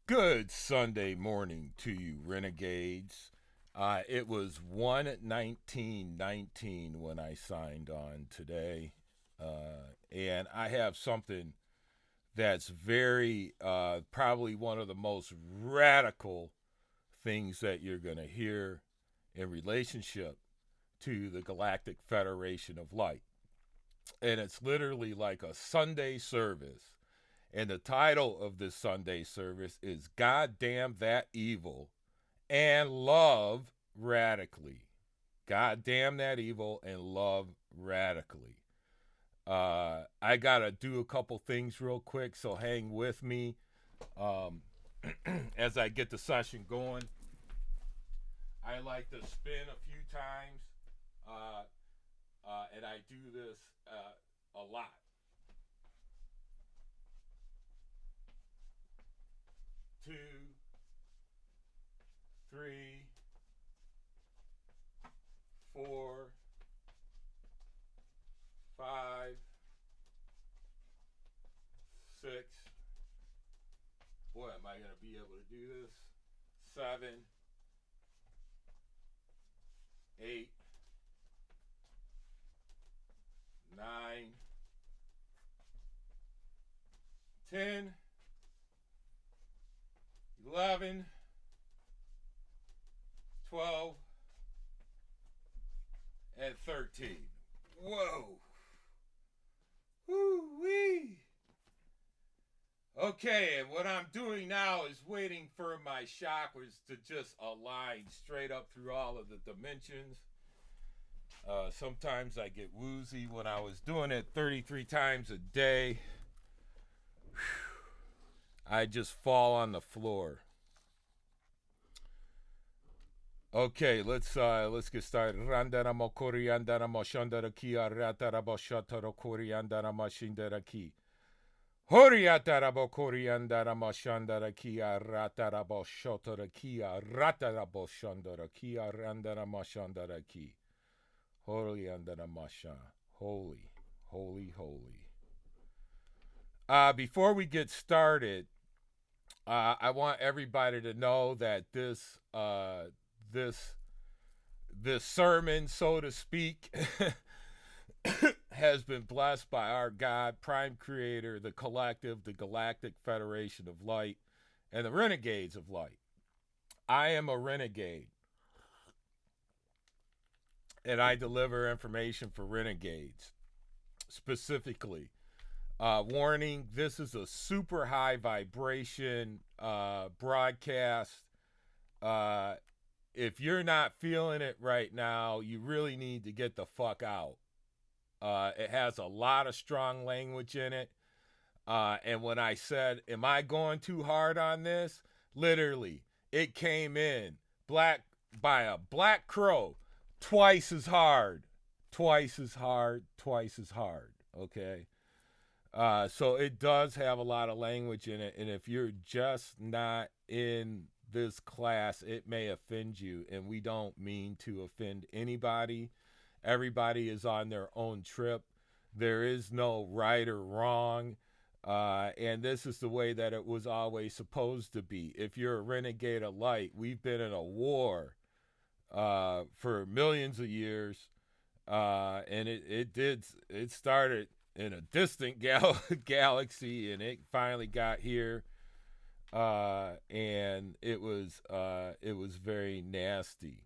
Good Sunday morning to you, renegades. It was 1:19:19 when I signed on today. And I have something that's very, probably one of the most radical things that you're going to hear in relationship to the Galactic Federation of Light. And it's literally like a Sunday service. And the title of this Sunday service is God Damn That Evil and Love Radically. God damn that evil and love radically. I got to do a couple things real quick, so hang with me um, as I get the session going. I like to spin a few times, uh, and I do this a lot. 2, 3, 4, 5, 6. Boy, am I going to be able to do this? 7, 8, 9, 10, 11, 12, and 13. Whoa. Woo-wee. Okay, and what I'm doing now is waiting for my chakras to just align straight up through all of the dimensions. Sometimes I get woozy. When I was doing it 33 times a day, I just fall on the floor. Okay, let's get started. Randara mo koriandara mo shandara ki aratara bo shatara koriandara mo shindara ki. Horiatara bo koriandara mo shandara ki aratara bo shatara ki aratara bo shandara ki arandara mo shandara ki. Horiandara masha. Holy, holy, holy. Before we get started, I want everybody to know that this sermon, so to speak, has been blessed by our God, Prime Creator, the Collective, the Galactic Federation of Light, and the Renegades of Light. I am a renegade, and I deliver information for renegades. Specifically, warning, this is a super high vibration broadcast. If you're not feeling it right now, you really need to get the fuck out. It has a lot of strong language in it. And when I said, am I going too hard on this? Literally, it came in by a black crow, twice as hard, twice as hard, twice as hard. Okay. So it does have a lot of language in it. And if you're just not in this class, it may offend you. And we don't mean to offend anybody. Everybody is on their own trip. There is no right or wrong. And this is the way that it was always supposed to be. If you're a renegade of light, we've been in a war for millions of years. And it started in a distant galaxy, and it finally got here. And it was very nasty.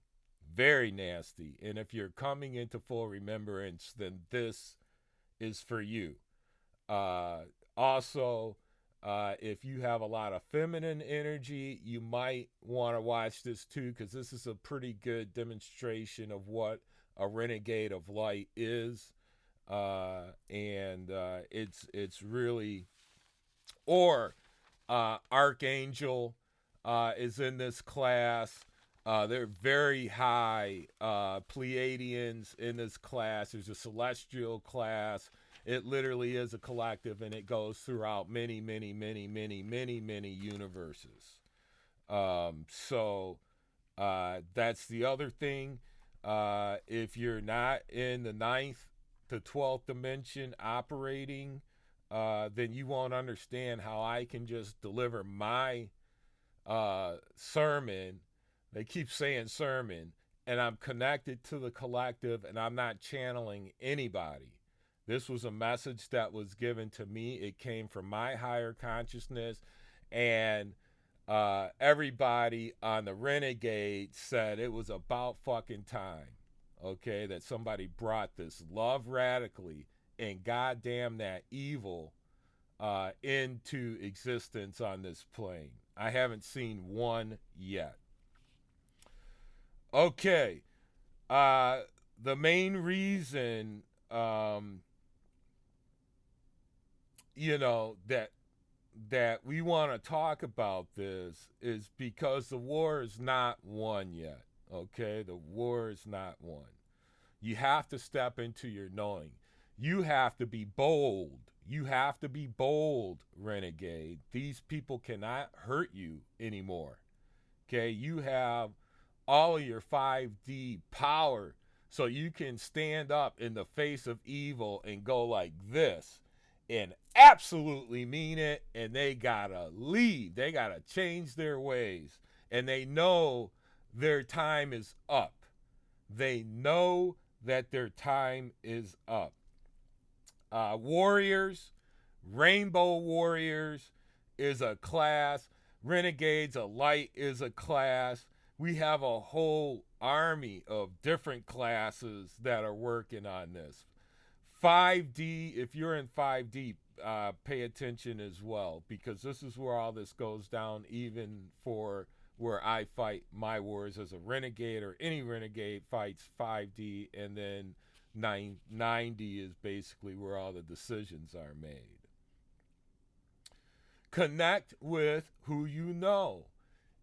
Very nasty. And if you're coming into full remembrance, then this is for you. Also, if you have a lot of feminine energy, you might want to watch this too, because this is a pretty good demonstration of what a renegade of light is. And it's really, or Archangel is in this class. They're very high Pleiadians in this class. There's a celestial class. It literally is a collective, and it goes throughout many, many, many, many, many, many universes. So that's the other thing. If you're not in the ninth to 12th dimension operating, then you won't understand how I can just deliver my sermon. They keep saying sermon, and I'm connected to the collective, and I'm not channeling anybody. This was a message that was given to me. It came from my higher consciousness, and everybody on the Renegade said it was about fucking time, okay, that somebody brought this love radically and goddamn that evil into existence on this plane. I haven't seen one yet. Okay. The main reason, that we want to talk about this is because the war is not won yet. Okay, the war is not won. You have to step into your knowing. You have to be bold. You have to be bold, Renegade. These people cannot hurt you anymore. Okay, you have all of your 5D power so you can stand up in the face of evil and go like this and absolutely mean it, and they gotta leave. They gotta change their ways, and they know their time is up. They know that their time is up. Warriors, Rainbow Warriors is a class. Renegades, a light is a class. We have a whole army of different classes that are working on this. 5D, if you're in 5D, pay attention as well, because this is where all this goes down, even for where I fight my wars as a renegade, or any renegade fights 5D, and then 990 is basically where all the decisions are made. Connect with who you know.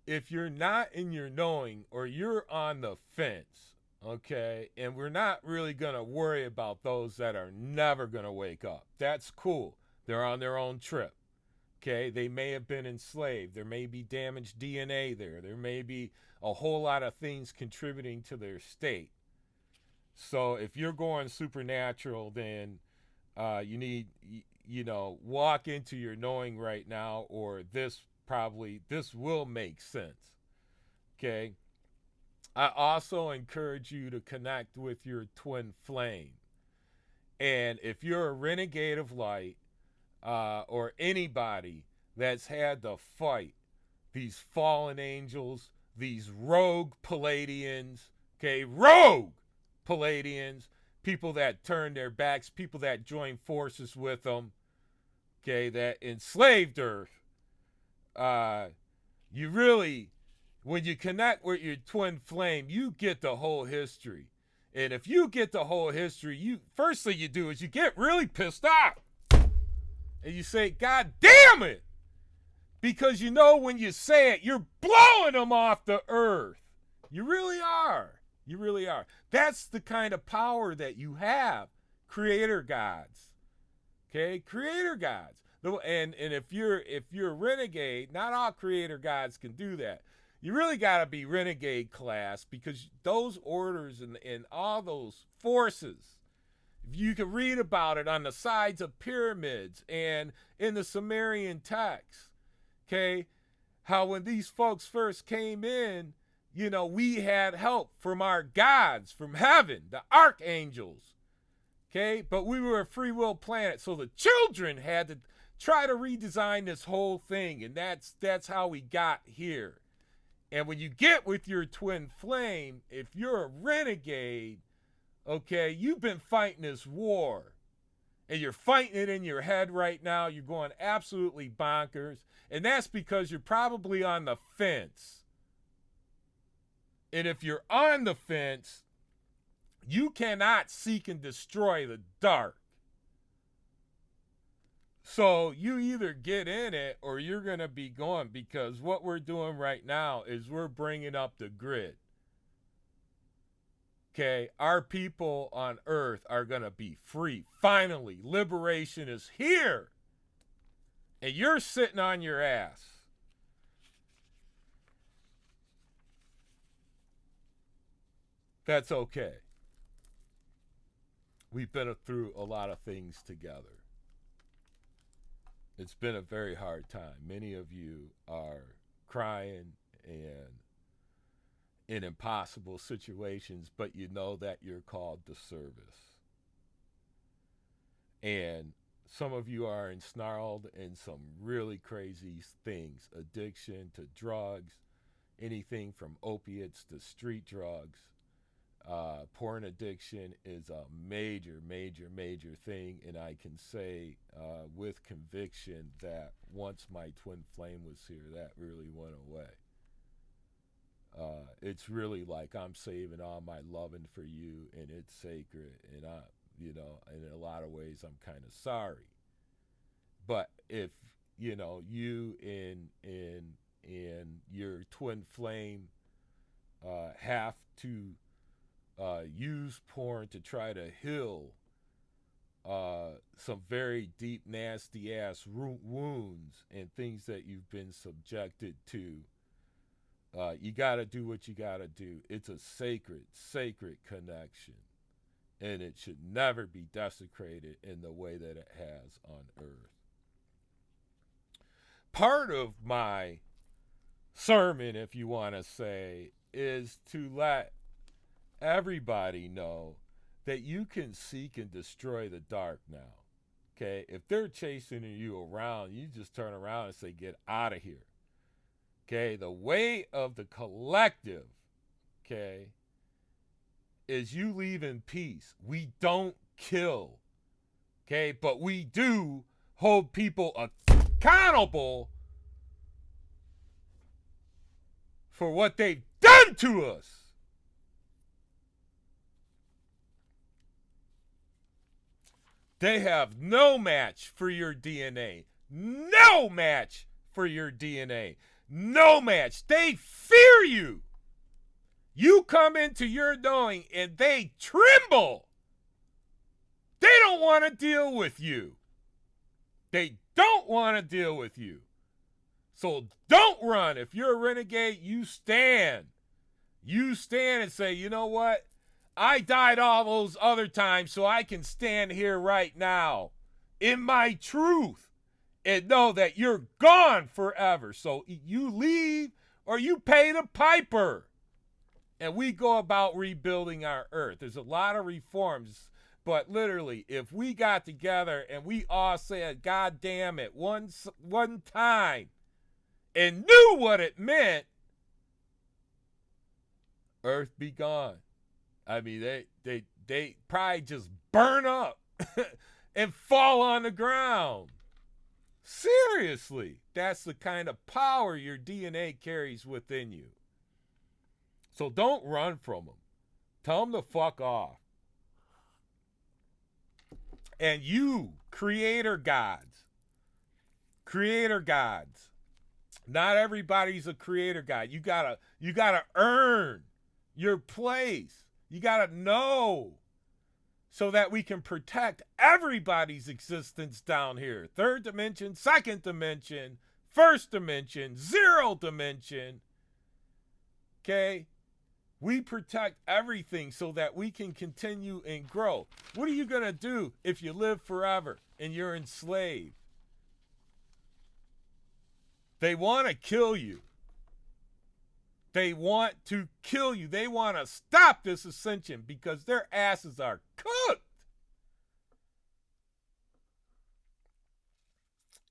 If you're not in your knowing, or you're on the fence, okay, and we're not really going to worry about those that are never going to wake up. That's cool. They're on their own trip. Okay, they may have been enslaved. There may be damaged DNA there. There may be a whole lot of things contributing to their state. So if you're going supernatural, then you need, walk into your knowing right now, or this will make sense. Okay. I also encourage you to connect with your twin flame. And if you're a renegade of light, or anybody that's had to fight these fallen angels, these rogue Palladians, okay, rogue Palladians, people that turned their backs, people that joined forces with them, okay, that enslaved Earth, you really, when you connect with your twin flame, you get the whole history. And if you get the whole history, first thing you do is you get really pissed off. And you say, God damn it! Because you know when you say it, you're blowing them off the earth. You really are. You really are. That's the kind of power that you have. Creator gods. Okay? Creator gods. And if you're a renegade, not all creator gods can do that. You really got to be renegade class, because those orders and all those forces, you can read about it on the sides of pyramids and in the Sumerian texts. Okay? How when these folks first came in, we had help from our gods from heaven, the archangels. Okay? But we were a free will planet, so the children had to try to redesign this whole thing, and that's how we got here. And when you get with your twin flame, if you're a renegade, okay, you've been fighting this war, and you're fighting it in your head right now. You're going absolutely bonkers, and that's because you're probably on the fence. And if you're on the fence, you cannot seek and destroy the dark. So you either get in it or you're going to be gone, because what we're doing right now is we're bringing up the grid. Okay, our people on Earth are going to be free. Finally, liberation is here. And you're sitting on your ass. That's okay. We've been through a lot of things together. It's been a very hard time. Many of you are crying and in impossible situations, but you know that you're called to service. And some of you are ensnarled in some really crazy things, addiction to drugs, anything from opiates to street drugs. Porn addiction is a major, major, major thing, and I can say with conviction that once my twin flame was here, that really went away. It's really like I'm saving all my loving for you, and it's sacred, and in a lot of ways, I'm kind of sorry. But if you in your twin flame have to use porn to try to heal some very deep, nasty ass wounds and things that you've been subjected to. You got to do what you got to do. It's a sacred, sacred connection. And it should never be desecrated in the way that it has on earth. Part of my sermon, if you want to say, is to let everybody know that you can seek and destroy the dark now. Okay? If they're chasing you around, you just turn around and say, get out of here. Okay? The way of the collective, okay, is you leave in peace. We don't kill. Okay? But we do hold people accountable for what they've done to us. They have no match for your DNA. No match for your DNA. No match. They fear you. You come into your knowing and they tremble. They don't want to deal with you. They don't want to deal with you. So don't run. If you're a renegade, you stand. You stand and say, you know what? I died all those other times so I can stand here right now in my truth and know that you're gone forever. So you leave or you pay the piper. And we go about rebuilding our earth. There's a lot of reforms, but literally, if we got together and we all said, God damn it, one time, and knew what it meant, earth be gone. I mean, they probably just burn up and fall on the ground. Seriously, that's the kind of power your DNA carries within you. So don't run from them. Tell them to fuck off. And you, creator gods, not everybody's a creator god. You gotta earn your place. You gotta know so that we can protect everybody's existence down here. Third dimension, second dimension, first dimension, zero dimension. Okay? We protect everything so that we can continue and grow. What are you going to do if you live forever and you're enslaved? They want to kill you. They want to kill you. They want to stop this ascension because their asses are cooked.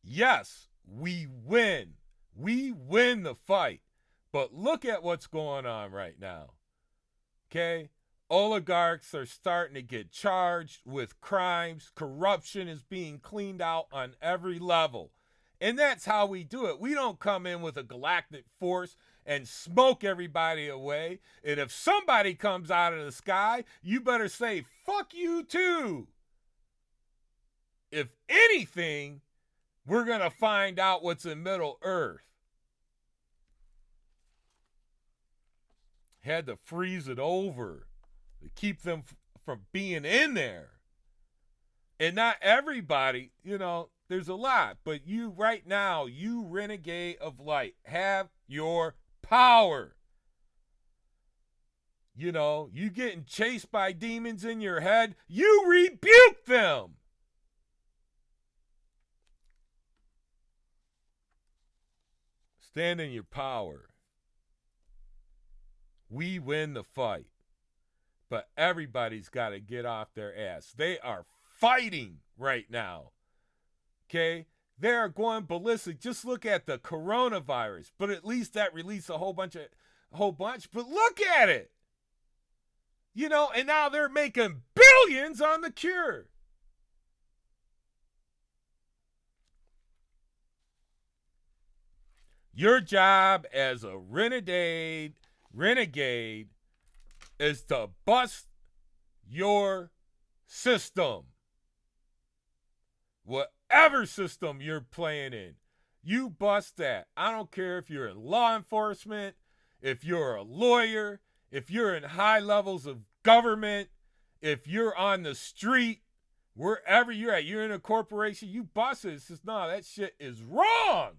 Yes, we win. We win the fight. But look at what's going on right now. Okay? Oligarchs are starting to get charged with crimes. Corruption is being cleaned out on every level. And that's how we do it. We don't come in with a galactic force and smoke everybody away. And if somebody comes out of the sky, you better say, fuck you too. If anything, we're going to find out what's in Middle Earth. Had to freeze it over to keep them from being in there. And not everybody, there's a lot. But you right now, you renegade of light, have your power. You getting chased by demons in your head, you rebuke them. Stand in your power. We win the fight. But everybody's got to get off their ass. They are fighting right now. Okay? They are going ballistic. Just look at the coronavirus. But at least that released a whole bunch. But look at it. And now they're making billions on the cure. Your job as a renegade is to bust your system. Whatever system you're playing in, you bust that. I don't care if you're in law enforcement, if you're a lawyer, if you're in high levels of government, if you're on the street, wherever you're at, you're in a corporation, you bust it. It says, no, that shit is wrong.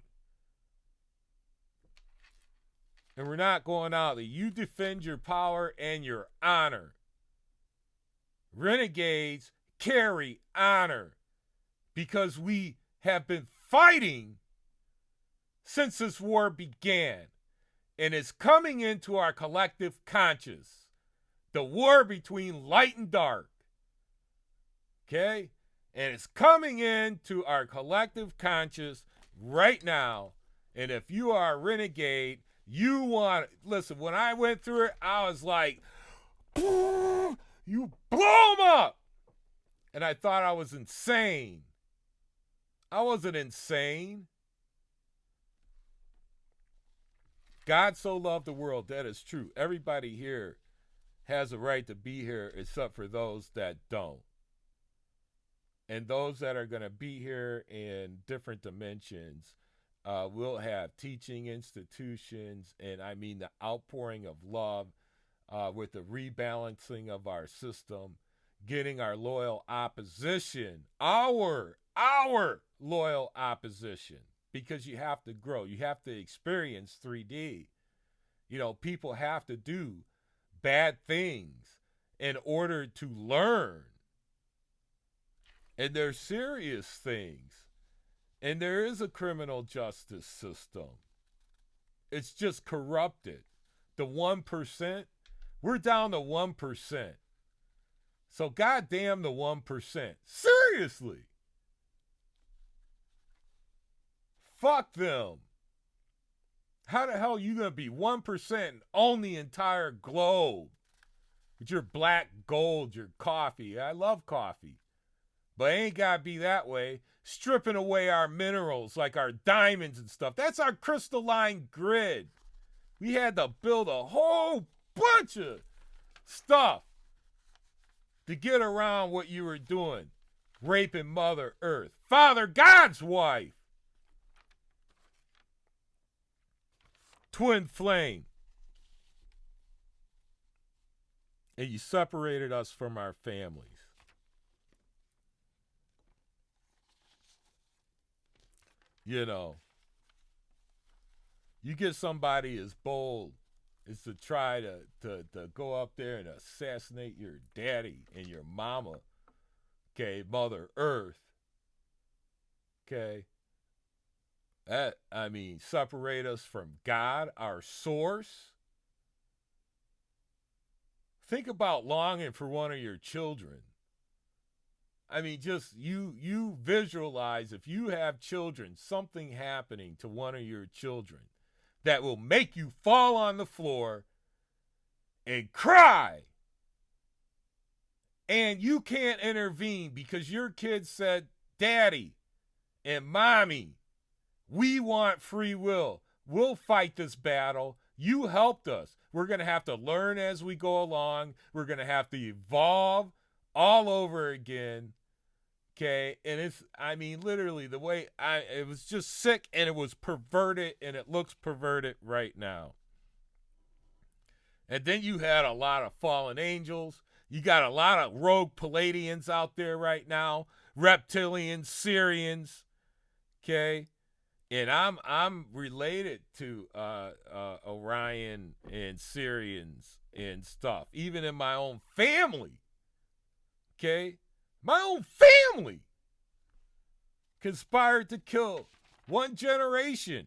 And we're not going out there. You defend your power and your honor. Renegades carry honor because we have been fighting since this war began. And it's coming into our collective conscious. The war between light and dark. Okay? And it's coming into our collective conscious right now. And if you are a renegade, you want, listen, when I went through it, I was like, you blow them up. And I thought I was insane. I wasn't insane. God so loved the world. That is true. Everybody here has a right to be here except for those that don't. And those that are going to be here in different dimensions, we'll have teaching institutions, and I mean the outpouring of love with the rebalancing of our system, getting our loyal opposition, our loyal opposition, because you have to grow. You have to experience 3D. People have to do bad things in order to learn. And they're serious things. And there is a criminal justice system. It's just corrupted. The 1%, we're down to 1%. So goddamn the 1%. Seriously. Fuck them. How the hell are you going to be 1% and own the entire globe? With your black gold, your coffee. I love coffee. But it ain't got to be that way. Stripping away our minerals like our diamonds and stuff. That's our crystalline grid. We had to build a whole bunch of stuff to get around what you were doing. Raping Mother Earth. Father God's wife. Twin flame. And you separated us from our families. You get somebody as bold as to try to go up there and assassinate your daddy and your mama, okay, Mother Earth, okay? Separate us from God, our source. Think about longing for one of your children. Just you visualize, if you have children, something happening to one of your children that will make you fall on the floor and cry. And you can't intervene because your kid said, Daddy and Mommy, we want free will. We'll fight this battle. You helped us. We're going to have to learn as we go along. We're going to have to evolve all over again. Okay, and it's, literally the way it was just sick, and it was perverted, and it looks perverted right now. And then you had a lot of fallen angels. You got a lot of rogue Palladians out there right now, reptilians, Syrians, okay? And I'm related to Orion and Syrians and stuff, even in my own family, okay? My own family conspired to kill one generation.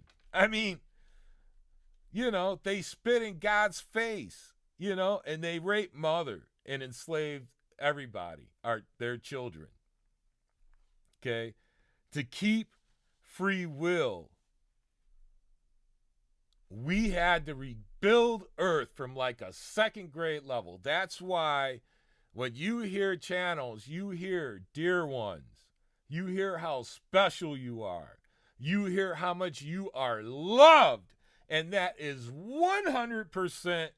You know, they spit in God's face, you know, and they raped mother and enslaved everybody, their children. Okay? To keep free will, we had to rebuild Earth from like a second grade level. That's why when you hear channels, you hear dear ones, you hear how special you are, you hear how much you are loved, and that is 100%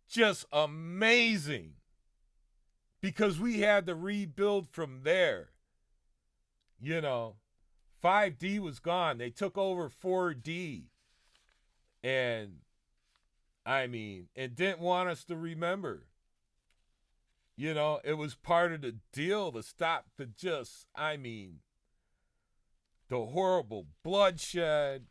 just amazing because we had to rebuild from there. You know, 5D was gone. They took over 4D. And I mean, it didn't want us to remember. You know, it was part of the deal to stop the the horrible bloodshed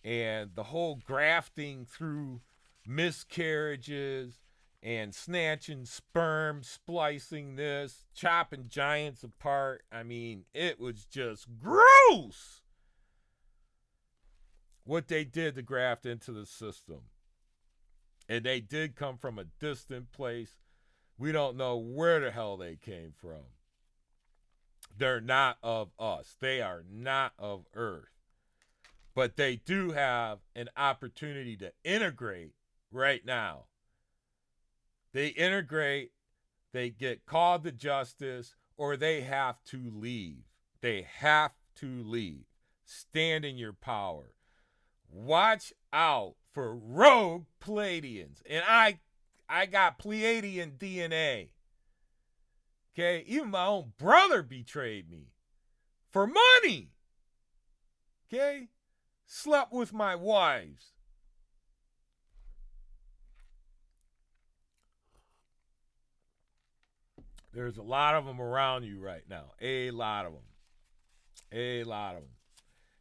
and the whole grafting through miscarriages and snatching sperm, splicing this, chopping giants apart. I mean, it was just gross what they did to graft into the system. And they did come from a distant place. We don't know where the hell they came from. They're not of us. They are not of Earth. But they do have an opportunity to integrate right now. They integrate, they get called to justice, or they have to leave. They have to leave. Stand in your power. Watch out for rogue Pleiadians. And I got Pleiadian DNA. Okay? Even my own brother betrayed me. For money. Okay? Slept with my wives. There's a lot of them around you right now. A lot of them. A lot of them.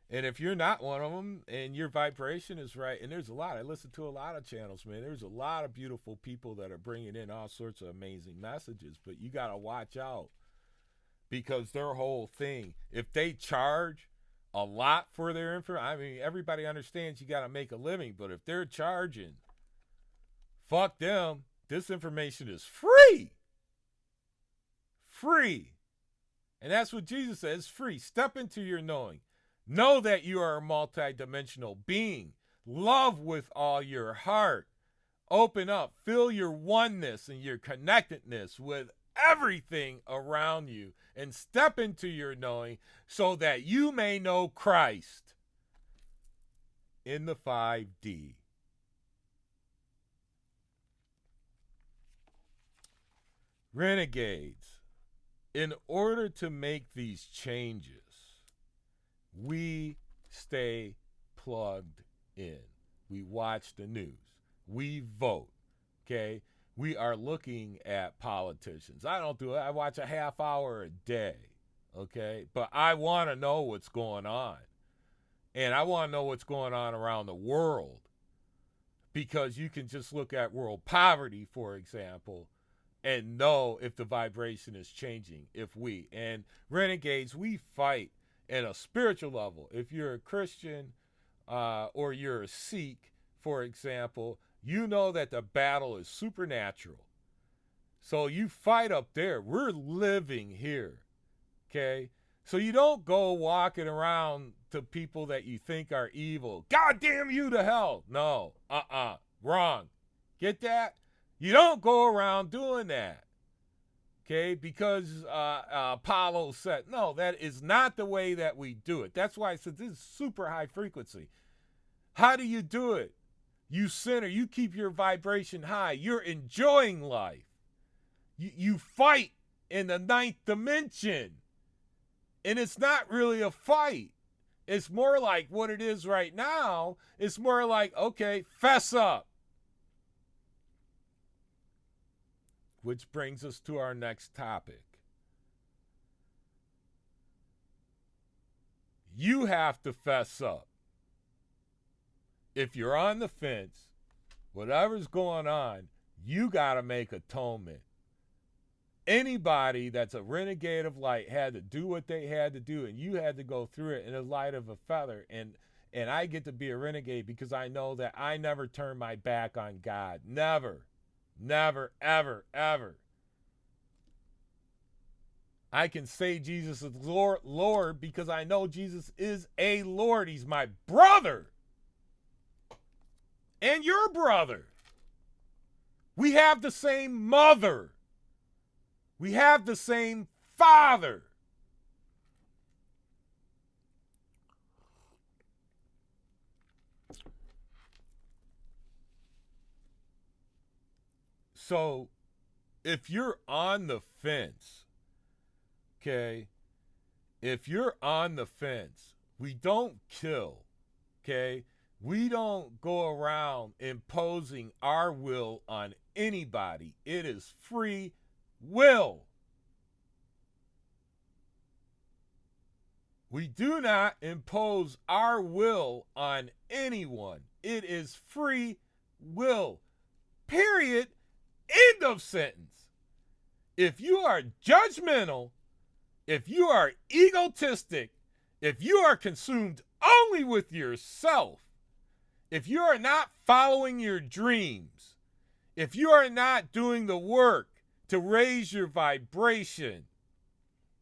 And if you're not one of them and your vibration is right, and there's a lot, I listen to a lot of channels, man. There's a lot of beautiful people that are bringing in all sorts of amazing messages, but you got to watch out because their whole thing, if they charge a lot for their information, I mean, everybody understands you got to make a living, but if they're charging, fuck them. This information is free. Free. And that's what Jesus says, free. Step into your knowing. Know that you are a multidimensional being. Love with all your heart. Open up. Feel your oneness and your connectedness with everything around you. And step into your knowing so that you may know Christ in the 5D. Renegades, in order to make these changes, we stay plugged in. We watch the news. We vote. Okay? We are looking at politicians. I don't do it. I watch a half hour a day. Okay? But I want to know what's going on. And I want to know what's going on around the world. Because you can just look at world poverty, for example, and know if the vibration is changing. And renegades, we fight at a spiritual level. If you're a Christian or you're a Sikh, for example, you know that the battle is supernatural. So you fight up there. We're living here. Okay? So you don't go walking around to people that you think are evil. God damn you to hell. No. Wrong. Get that? You don't go around doing that. Okay, because Apollo said, no, that is not the way that we do it. That's why I said this is super high frequency. How do you do it? You center, you keep your vibration high. You're enjoying life. You fight in the 9th dimension. And it's not really a fight. It's more like what it is right now. It's more like, okay, fess up. Which brings us to our next topic. You have to fess up. If you're on the fence, whatever's going on, you got to make atonement. Anybody that's a renegade of light had to do what they had to do, and you had to go through it in the light of a feather. And And I get to be a renegade because I know that I never turn my back on God. Never. Never, ever, ever. I can say Jesus is Lord because I know Jesus is a Lord. He's my brother. And your brother. We have the same mother. We have the same father. So, if you're on the fence, okay, if you're on the fence, we don't kill, okay? We don't go around imposing our will on anybody. It is free will. We do not impose our will on anyone. It is free will. Period. End of sentence. If you are judgmental, if you are egotistic, if you are consumed only with yourself, if you are not following your dreams, if you are not doing the work to raise your vibration,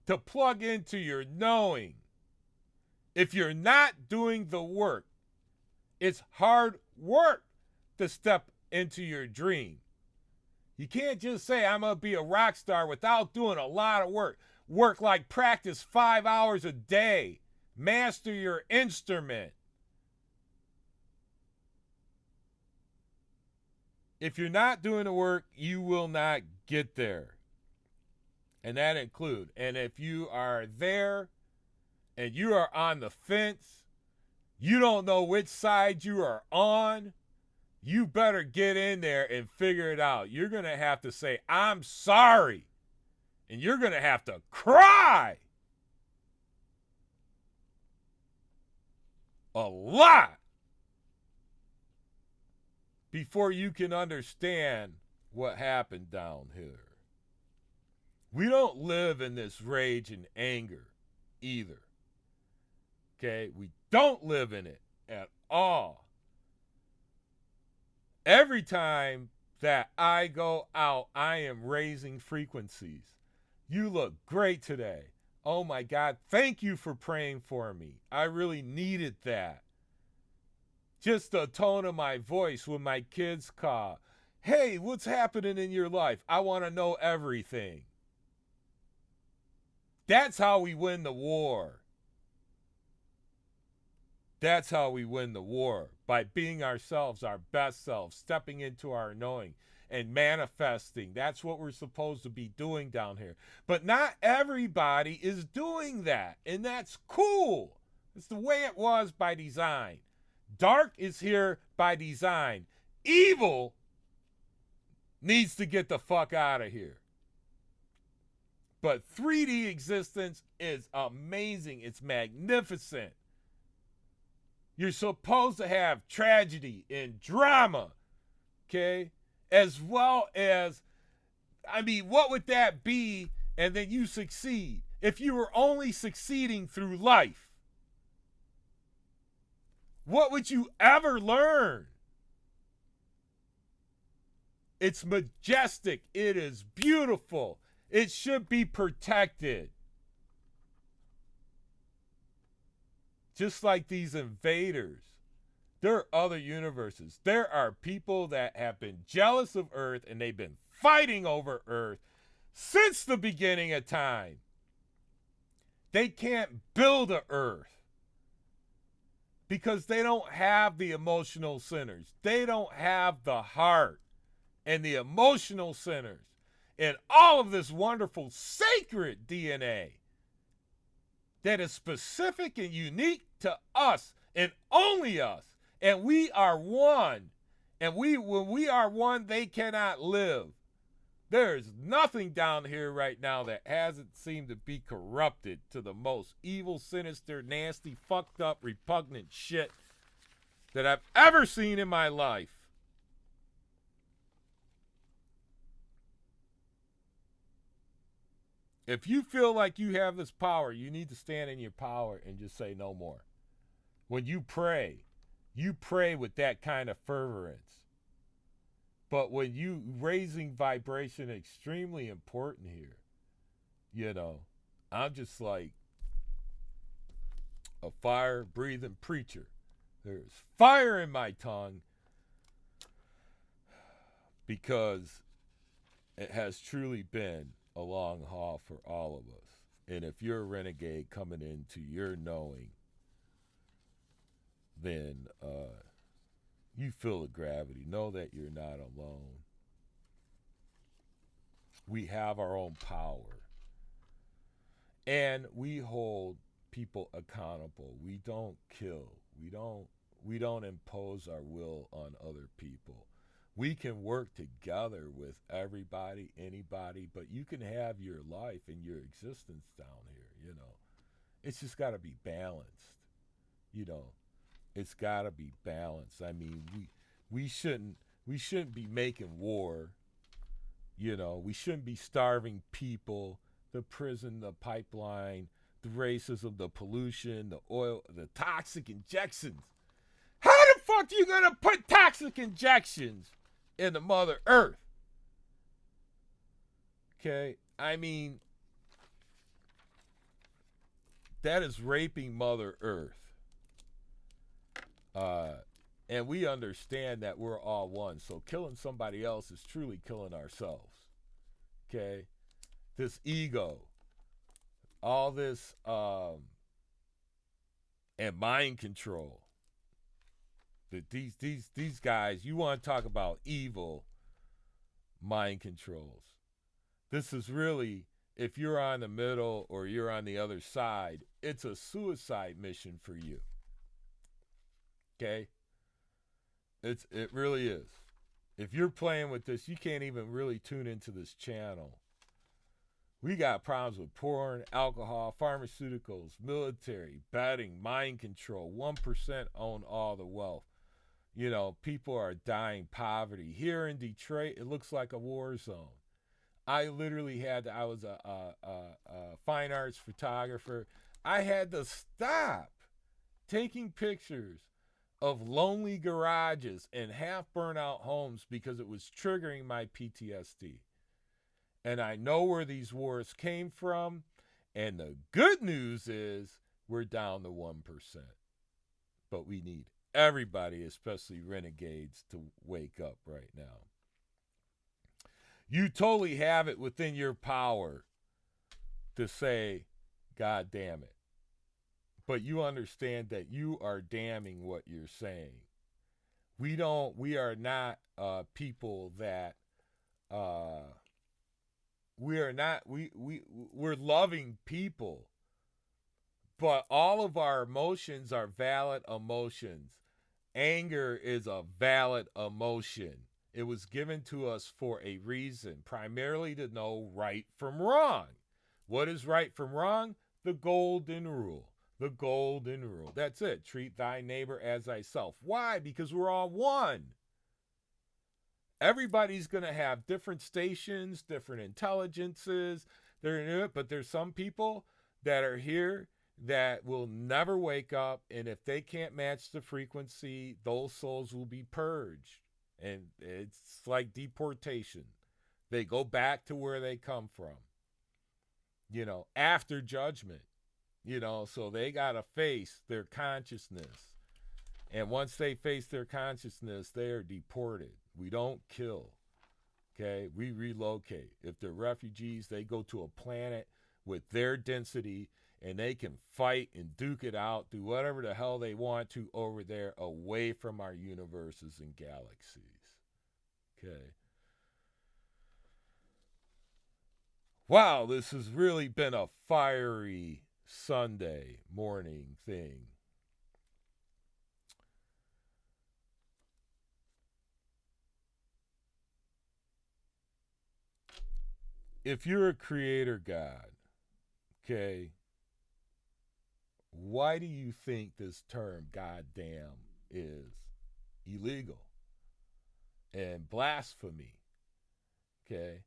to plug into your knowing, if you're not doing the work, it's hard work to step into your dream. You can't just say, I'm going to be a rock star without doing a lot of work. Work like practice 5 hours a day. Master your instrument. If you're not doing the work, you will not get there. And that includes, and if you are there and you are on the fence, you don't know which side you are on, you better get in there and figure it out. You're going to have to say, I'm sorry. And you're going to have to cry a lot before you can understand what happened down here. We don't live in this rage and anger either. Okay? We don't live in it at all. Every time that I go out, I am raising frequencies. You look great today. Oh my God, thank you for praying for me. I really needed that. Just the tone of my voice when my kids call. Hey, what's happening in your life? I want to know everything. That's how we win the war. That's how we win the war, by being ourselves, our best selves, stepping into our knowing and manifesting. That's what we're supposed to be doing down here. But not everybody is doing that, and that's cool. It's the way it was by design. Dark is here by design. Evil needs to get the fuck out of here. But 3D existence is amazing. It's magnificent. You're supposed to have tragedy and drama, okay? As well as, I mean, what would that be? And then you succeed. If you were only succeeding through life, what would you ever learn? It's majestic. It is beautiful. It should be protected. Just like these invaders, there are other universes. There are people that have been jealous of Earth and they've been fighting over Earth since the beginning of time. They can't build a Earth because they don't have the emotional centers. They don't have the heart and the emotional centers and all of this wonderful sacred DNA that is specific and unique to us and only us. And we are one. And when we are one, they cannot live. There is nothing down here right now that hasn't seemed to be corrupted to the most evil, sinister, nasty, fucked up, repugnant shit that I've ever seen in my life. If you feel like you have this power, you need to stand in your power and just say no more. When you pray with that kind of fervorance. But when you raising vibration, extremely important here. You know, I'm just like a fire breathing preacher. There's fire in my tongue because it has truly been a long haul for all of us. And if you're a renegade coming into your knowing, then you feel the gravity. Know that you're not alone. We have our own power. And we hold people accountable. We don't kill. We don't impose our will on other people. We can work together with everybody, anybody, but you can have your life and your existence down here, you know. It's just got to be balanced, you know. It's got to be balanced. I mean, we shouldn't we shouldn't be making war, you know. We shouldn't be starving people, the prison, the pipeline, the racism, the pollution, the oil, the toxic injections. How the fuck are you gonna put toxic injections in the Mother Earth? Okay, I mean that is raping Mother Earth. Uh, and we understand that we're all one. So killing somebody else is truly killing ourselves. Okay, this ego, all this, and mind control. These guys, you want to talk about evil mind controls. This is really, if you're on the middle or you're on the other side, it's a suicide mission for you. Okay? It really is. If you're playing with this, you can't even really tune into this channel. We got problems with porn, alcohol, pharmaceuticals, military, betting, mind control. 1% own all the wealth. You know, people are dying poverty. Here in Detroit, it looks like a war zone. I literally I was a fine arts photographer. I had to stop taking pictures of lonely garages and half burnt out homes because it was triggering my PTSD. And I know where these wars came from. And the good news is we're down to 1%. But we need everybody, especially renegades, to wake up right now. You totally have it within your power to say, God damn it. But you understand that you are damning what you're saying. We are not people that, we're loving people. But all of our emotions are valid emotions. Anger is a valid emotion. It was given to us for a reason, primarily to know right from wrong. What is right from wrong? The golden rule. The golden rule. That's it. Treat thy neighbor as thyself. Why? Because we're all one. Everybody's going to have different stations, different intelligences. But there's some people that are here that will never wake up, and if they can't match the frequency, those souls will be purged. And it's like deportation. They go back to where they come from, you know, after judgment, you know, so they got to face their consciousness. And once they face their consciousness, they are deported. We don't kill, okay? We relocate. If they're refugees, they go to a planet with their density, and they can fight and duke it out, do whatever the hell they want to over there, away from our universes and galaxies. Okay. Wow, this has really been a fiery Sunday morning thing. If you're a creator God, okay, why do you think this term goddamn is illegal and blasphemy? Okay.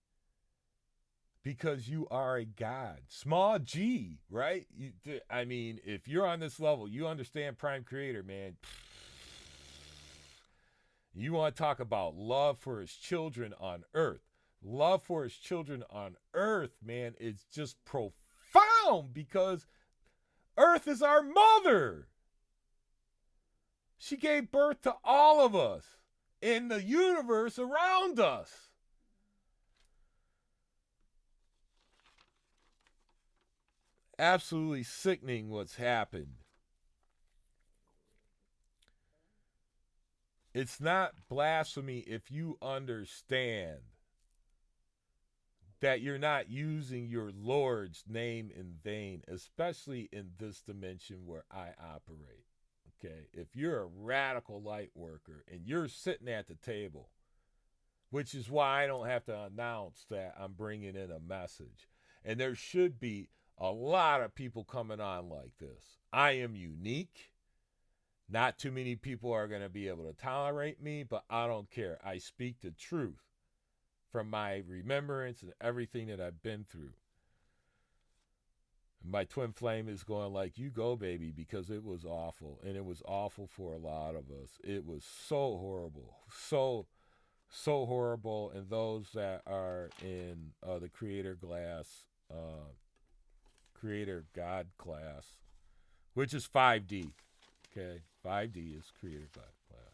because you are a god. Small g, right? I mean, if you're on this level, you understand Prime Creator, man. You want to talk about love for his children on earth. Love for his children on earth, man, is just profound because earth is our mother. She gave birth to all of us in the universe around us. Absolutely sickening what's happened. It's not blasphemy if you understand that you're not using your Lord's name in vain, especially in this dimension where I operate. Okay, if you're a radical light worker and you're sitting at the table, which is why I don't have to announce that I'm bringing in a message, and there should be a lot of people coming on like this. I am unique. Not too many people are going to be able to tolerate me, but I don't care. I speak the truth from my remembrance and everything that I've been through. My twin flame is going like, you go, baby, because it was awful. And it was awful for a lot of us. It was so horrible. So horrible. And those that are in the Creator God class, which is 5D. Okay, 5D is Creator God class.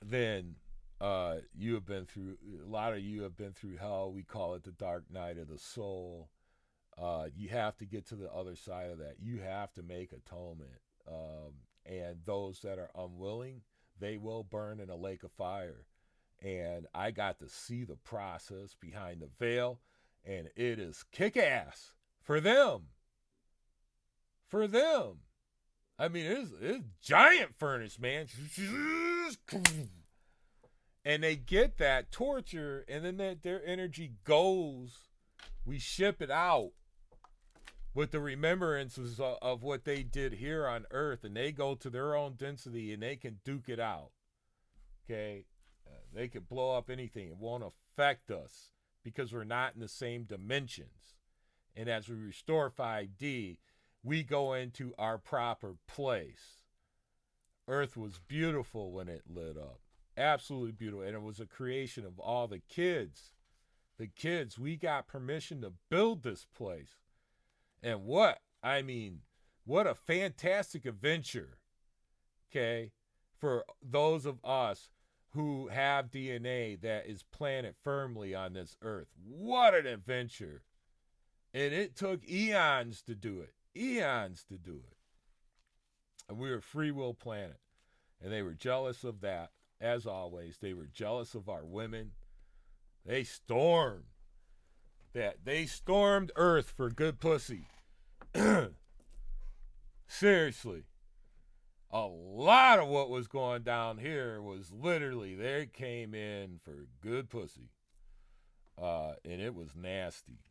Then you have been through, a lot of you have been through hell. We call it the dark night of the soul. You have to get to the other side of that. You have to make atonement. And those that are unwilling, they will burn in a lake of fire. And I got to see the process behind the veil, and it is kick-ass for them. For them. I mean, it's giant furnace, man. And they get that torture, and then their energy goes. We ship it out with the remembrances of what they did here on Earth, and they go to their own density, and they can duke it out. Okay? They could blow up anything. It won't affect us because we're not in the same dimensions. And as we restore 5D, we go into our proper place. Earth was beautiful when it lit up. Absolutely beautiful. And it was a creation of all the kids. The kids, we got permission to build this place. And what a fantastic adventure. Okay? For those of us who have DNA that is planted firmly on this earth. What an adventure. And it took eons to do it. Eons to do it. And we were a free will planet. And they were jealous of that. As always, they were jealous of our women. They stormed Earth for good pussy. Seriously. A lot of what was going down here was literally they came in for good pussy. And it was nasty.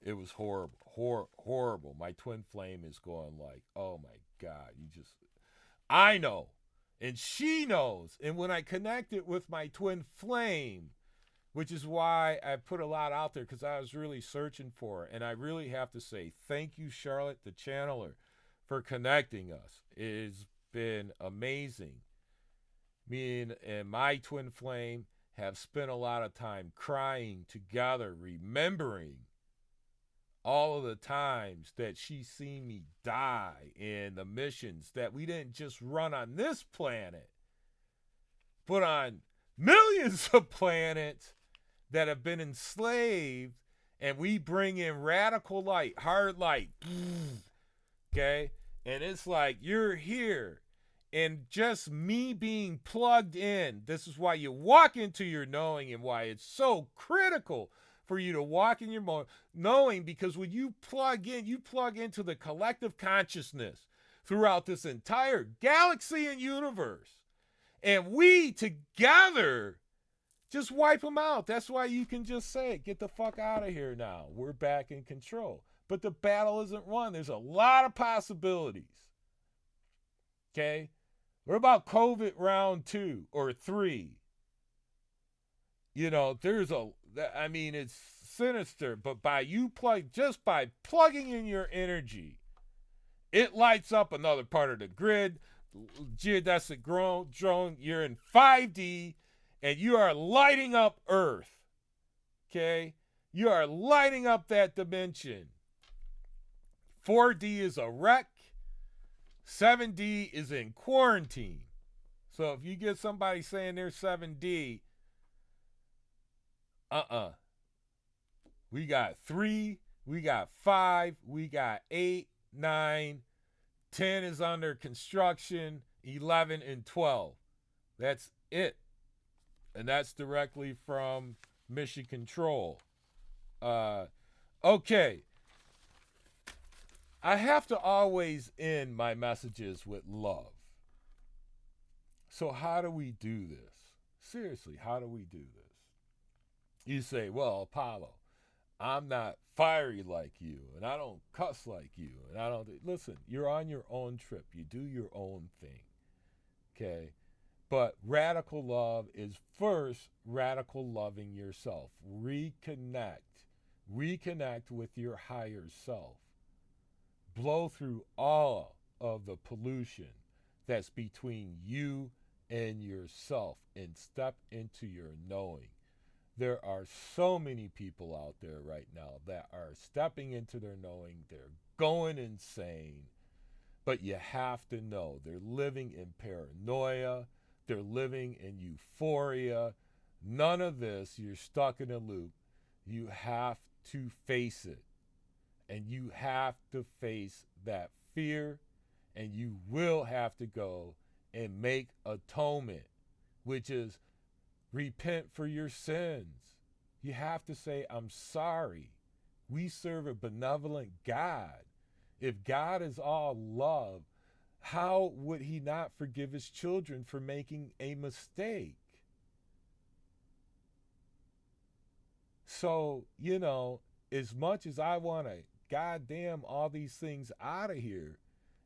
It was horrible. My twin flame is going like, oh my God, I know. And she knows. And when I connect it with my twin flame, which is why I put a lot out there because I was really searching for it. And I really have to say thank you, Charlotte, the channeler, for connecting us. It has been amazing. Me and my twin flame have spent a lot of time crying together, remembering all of the times that she's seen me die and the missions that we didn't just run on this planet, but on millions of planets that have been enslaved, and we bring in radical light, hard light, okay? And it's like, you're here, and just me being plugged in, this is why you walk into your knowing and why it's so critical for you to walk in your knowing, because when you plug into the collective consciousness throughout this entire galaxy and universe, and we together just wipe them out. That's why you can just say, get the fuck out of here now. We're back in control. But the battle isn't won. There's a lot of possibilities. Okay? What about COVID round 2 or 3? there's it's sinister, but just by plugging in your energy, it lights up another part of the grid. Geodesic drone, you're in 5D, and you are lighting up Earth. Okay? You are lighting up that dimension. 4D is a wreck. 7D is in quarantine. So if you get somebody saying they're 7D, we got 3, we got 5, we got 8, 9, 10 is under construction, 11 and 12. That's it. And that's directly from Mission Control. Okay. I have to always end my messages with love. So how do we do this? Seriously, how do we do this? You say, well, Apollo, I'm not fiery like you, and I don't cuss like you, and I don't. Listen, you're on your own trip. You do your own thing. Okay? But radical love is first radical loving yourself. Reconnect with your higher self. Blow through all of the pollution that's between you and yourself and step into your knowing. There are so many people out there right now that are stepping into their knowing. They're going insane. But you have to know they're living in paranoia. They're living in euphoria. None of this. You're stuck in a loop. You have to face it. And you have to face that fear. And you will have to go and make atonement, which is repent for your sins. You have to say, I'm sorry. We serve a benevolent God. If God is all love, how would he not forgive his children for making a mistake? So, as much as I want to goddamn all these things out of here,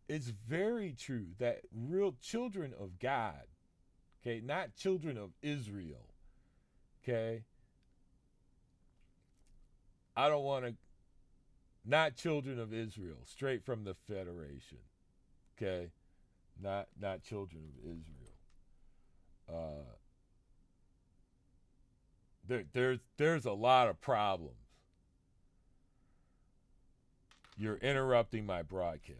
it's very true that real children of God, okay, not children of Israel, okay, I don't want to, not children of Israel, straight from the Federation, okay, not children of Israel. There's a lot of problems. You're interrupting my broadcast.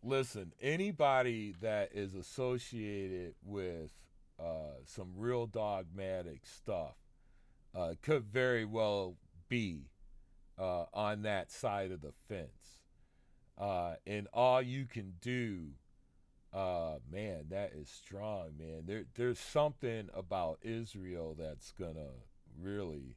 Listen, anybody that is associated with some real dogmatic stuff could very well be on that side of the fence. And all you can do, man, that is strong, man. There's something about Israel that's going to really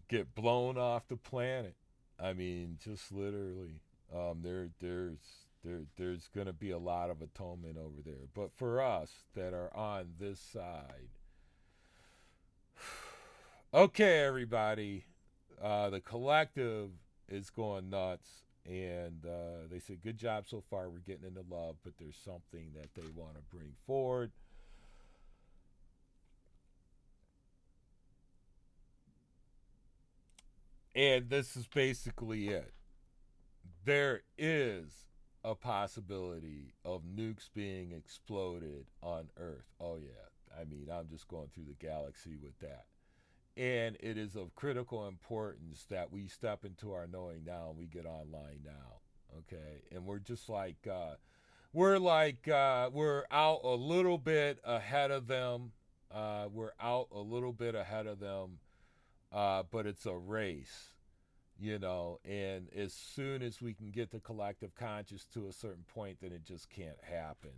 get blown off the planet. I mean, just literally. There's going to be a lot of atonement over there. But for us that are on this side, okay, everybody, the collective is going nuts. And they said, good job so far. We're getting into love, but there's something that they want to bring forward. And this is basically it. There is a possibility of nukes being exploded on Earth. Oh, yeah. I mean, I'm just going through the galaxy with that. And it is of critical importance that we step into our knowing now and we get online now. Okay. And we're just like, we're out a little bit ahead of them. We're out a little bit ahead of them. But it's a race. And as soon as we can get the collective conscious to a certain point, then it just can't happen.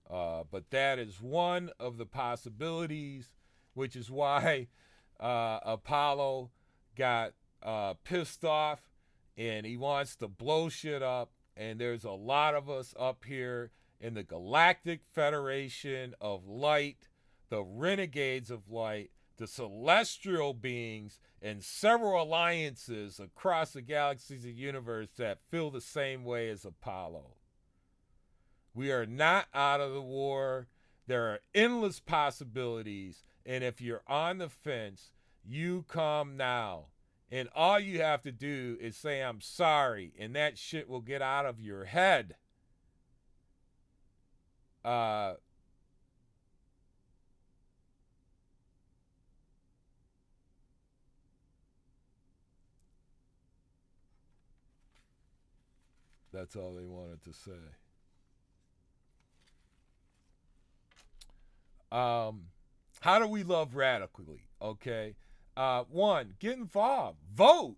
But that is one of the possibilities, which is why Apollo got pissed off and he wants to blow shit up. And there's a lot of us up here in the Galactic Federation of Light, the Renegades of Light, the celestial beings, and several alliances across the galaxies and universe that feel the same way as Apollo. We are not out of the war. There are endless possibilities. And if you're on the fence, you come now. And all you have to do is say, I'm sorry. And that shit will get out of your head. Uh, that's all they wanted to say. Um, how do we love radically? Okay. One, get involved. Vote.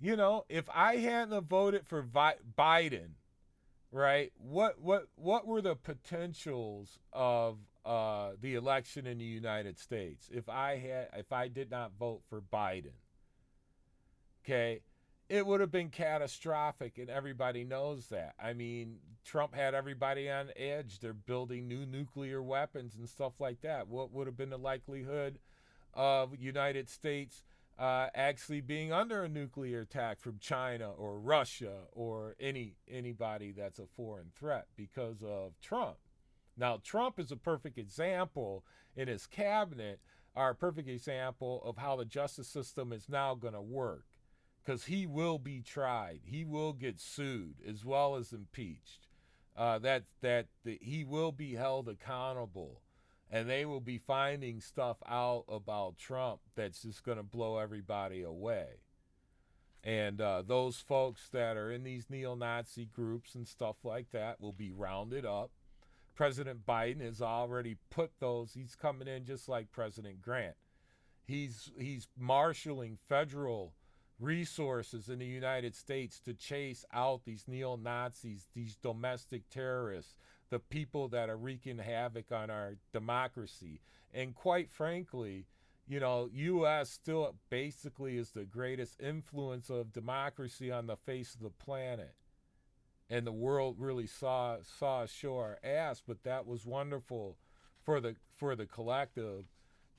You know, if I hadn't have voted for Biden, right? What were the potentials of the election in the United States if I did not vote for Biden? Okay, it would have been catastrophic, and everybody knows that. I mean, Trump had everybody on edge. They're building new nuclear weapons and stuff like that. What would have been the likelihood of United States actually being under a nuclear attack from China or Russia or anybody that's a foreign threat because of Trump? Now, Trump is a perfect example, in his cabinet are a perfect example of how the justice system is now going to work, because he will be tried, he will get sued as well as impeached. He will be held accountable, and they will be finding stuff out about Trump that's just going to blow everybody away. And those folks that are in these neo-Nazi groups and stuff like that will be rounded up. President Biden has already put those. He's coming in just like President Grant. He's marshaling federal resources in the United States to chase out these neo-Nazis, these domestic terrorists, the people that are wreaking havoc on our democracy. And quite frankly, you know, U.S. still basically is the greatest influence of democracy on the face of the planet. And the world really saw us show our ass, but that was wonderful for the collective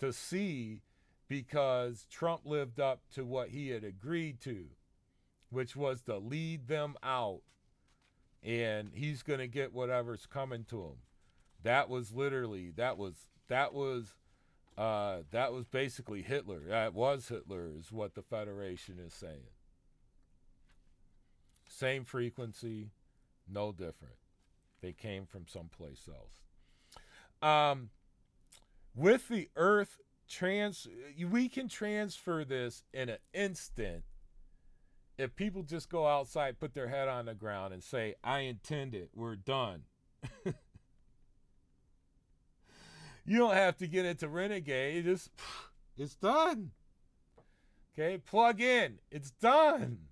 to see, because Trump lived up to what he had agreed to, which was to lead them out, and he's going to get whatever's coming to him. That was literally that was basically Hitler. That was Hitler, is what the Federation is saying. Same frequency, no different. They came from someplace else. With the Earth we can transfer this in an instant if people just go outside, put their head on the ground, and say, "I intend it. We're done." You don't have to get into renegade. It's done. Okay, plug in. It's done.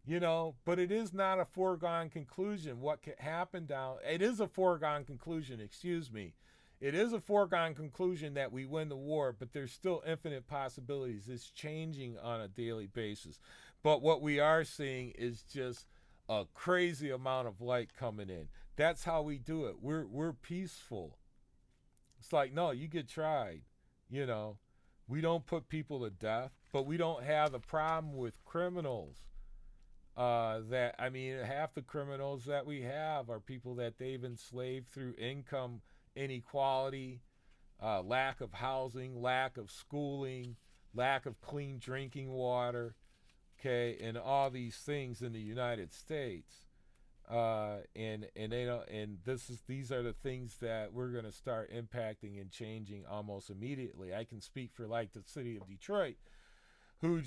You know, but it is not a foregone conclusion. What could happen it is a foregone conclusion, excuse me. It is a foregone conclusion that we win the war, but there's still infinite possibilities. It's changing on a daily basis. But what we are seeing is just a crazy amount of light coming in. That's how we do it. We're peaceful. It's like, no, you get tried. You know, we don't put people to death, but we don't have a problem with criminals. Half the criminals that we have are people that they've enslaved through income inequality, lack of housing, lack of schooling, lack of clean drinking water, okay, and all these things in the United States. And they don't, and these are the things that we're going to start impacting and changing almost immediately. I can speak for like the city of Detroit, who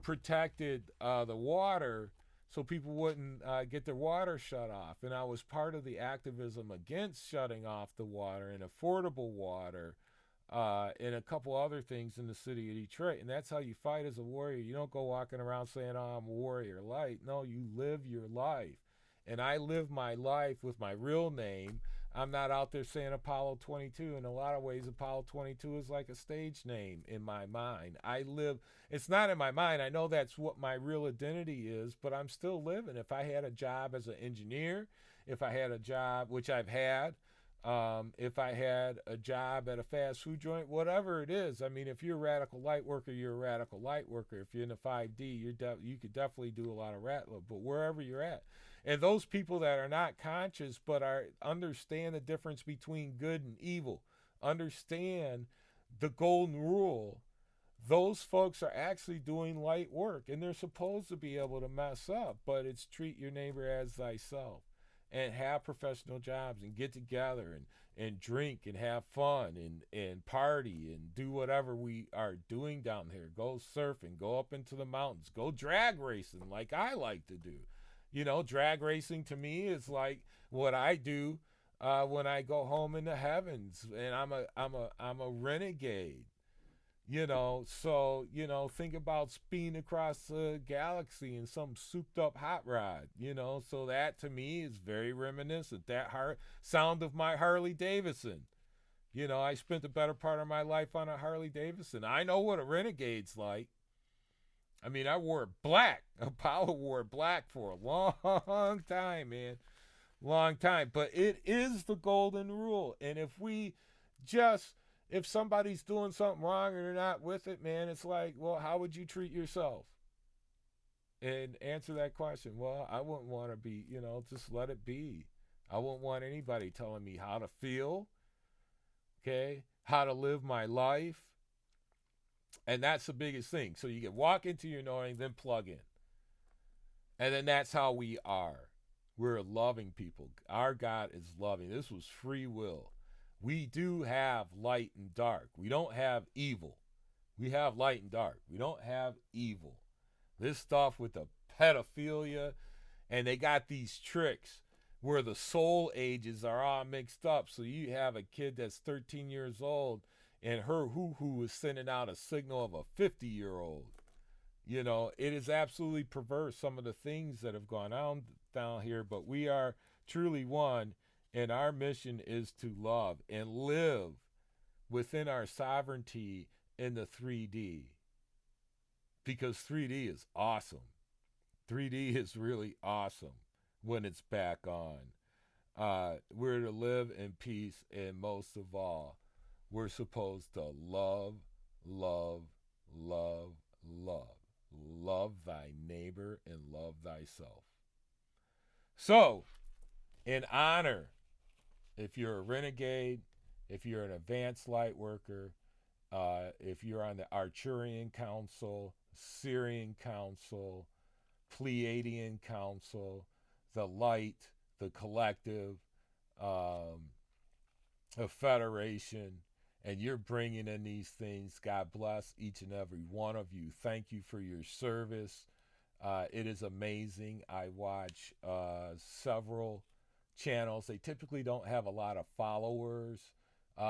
protected the water so people wouldn't get their water shut off. And I was part of the activism against shutting off the water and affordable water, and a couple other things in the city of Detroit. And that's how you fight as a warrior. You don't go walking around saying, "Oh, I'm a warrior light." No, you live your life. And I live my life with my real name. I'm not out there saying Apollo 22. In a lot of ways, Apollo 22 is like a stage name in my mind. It's not in my mind. I know that's what my real identity is, but I'm still living. If I had a job as an engineer, if I had a job, which I've had, If I had a job at a fast food joint, whatever it is. I mean, if you're a radical light worker, you're a radical light worker. If you're in the 5D, you could definitely do a lot of but wherever you're at. And those people that are not conscious but are understand the difference between good and evil, understand the golden rule, those folks are actually doing light work, and they're supposed to be able to mess up, but it's treat your neighbor as thyself and have professional jobs and get together and drink and have fun and party and do whatever we are doing down here. Go surfing, go up into the mountains, go drag racing like I like to do. You know, drag racing to me is like what I do when I go home in the heavens, and I'm a renegade. Think about speeding across the galaxy in some souped up hot rod, so that to me is very reminiscent. That sound of my Harley Davidson. I spent the better part of my life on a Harley Davidson. I know what a renegade's like. I mean, I wore black. Apollo wore black for a long time, man. Long time. But it is the golden rule. And if somebody's doing something wrong and they're not with it, man, it's like, well, how would you treat yourself? And answer that question. Well, I wouldn't want to be, just let it be. I wouldn't want anybody telling me how to feel, okay, how to live my life. And that's the biggest thing. So you can walk into your knowing, then plug in. And then that's how we are. We're loving people. Our God is loving. This was free will. We do have light and dark. We don't have evil. We have light and dark. We don't have evil. This stuff with the pedophilia, and they got these tricks where the soul ages are all mixed up. So you have a kid that's 13 years old, and her hoo-hoo is sending out a signal of a 50-year-old. It is absolutely perverse, some of the things that have gone on down here, but we are truly one. And our mission is to love and live within our sovereignty in the 3D. Because 3D is awesome. 3D is really awesome when it's back on. We're to live in peace, and most of all, we're supposed to love, love, love, love. Love thy neighbor and love thyself. So, in honor, if you're a renegade, if you're an advanced light worker, if you're on the Arcturian Council, Syrian Council, Pleiadian Council, the Light, the Collective, a Federation, and you're bringing in these things, God bless each and every one of you. Thank you for your service. It is amazing. I watch several channels. They typically don't have a lot of followers.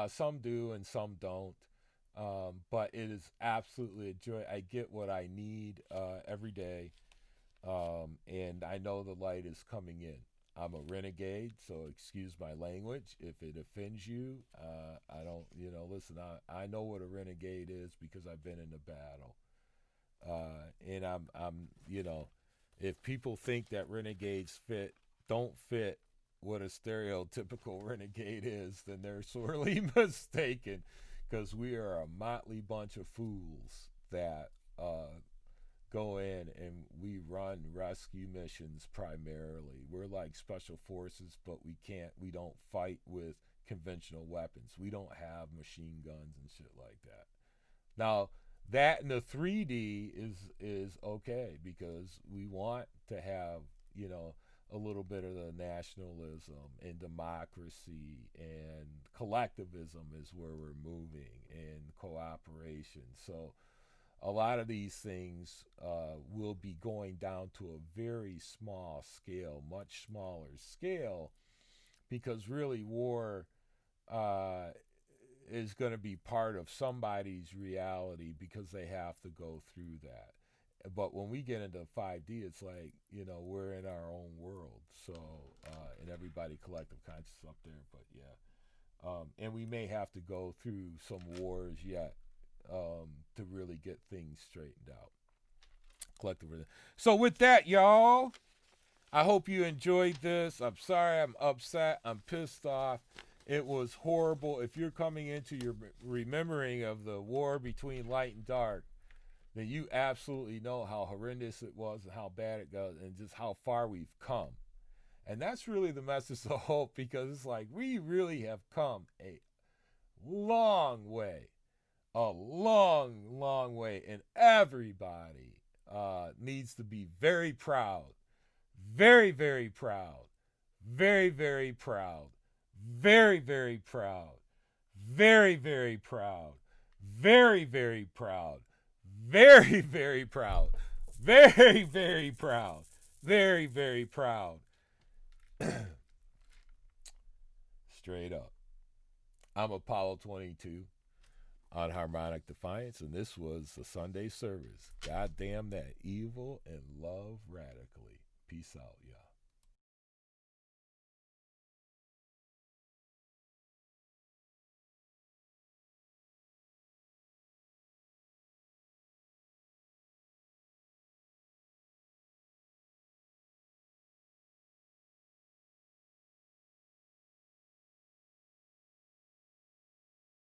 Some do and some don't. But it is absolutely a joy. I get what I need every day. And I know the light is coming in. I'm a renegade, so excuse my language. If it offends you, I don't, listen, I know what a renegade is because I've been in the battle. And I'm, if people think that renegades don't fit what a stereotypical renegade is, then they're sorely mistaken, because we are a motley bunch of fools that go in and we run rescue missions primarily. We're like special forces, but we don't fight with conventional weapons. We don't have machine guns and shit like that. Now, that in the 3D is okay, because we want to have, a little bit of the nationalism and democracy, and collectivism is where we're moving, and cooperation. So a lot of these things will be going down to a very small scale, much smaller scale, because really war is going to be part of somebody's reality, because they have to go through that. But when we get into 5D, it's like, we're in our own world. So, and everybody collective conscious up there, but yeah. And we may have to go through some wars yet to really get things straightened out. Collective. So with that, y'all, I hope you enjoyed this. I'm sorry I'm upset. I'm pissed off. It was horrible. If you're coming into your remembering of the war between light and dark, then you absolutely know how horrendous it was and how bad it goes and just how far we've come. And that's really the message of hope, because it's like we really have come a long way, a long, long way. And everybody needs to be very proud, very, very proud, very, very proud, very, very proud, very, very proud, very, very proud, very, very proud, very, very proud, very, very proud. Straight up. I'm Apollo 22 on Harmonic Defiance, and this was the Sunday service. God damn that evil and love radically. Peace out, y'all.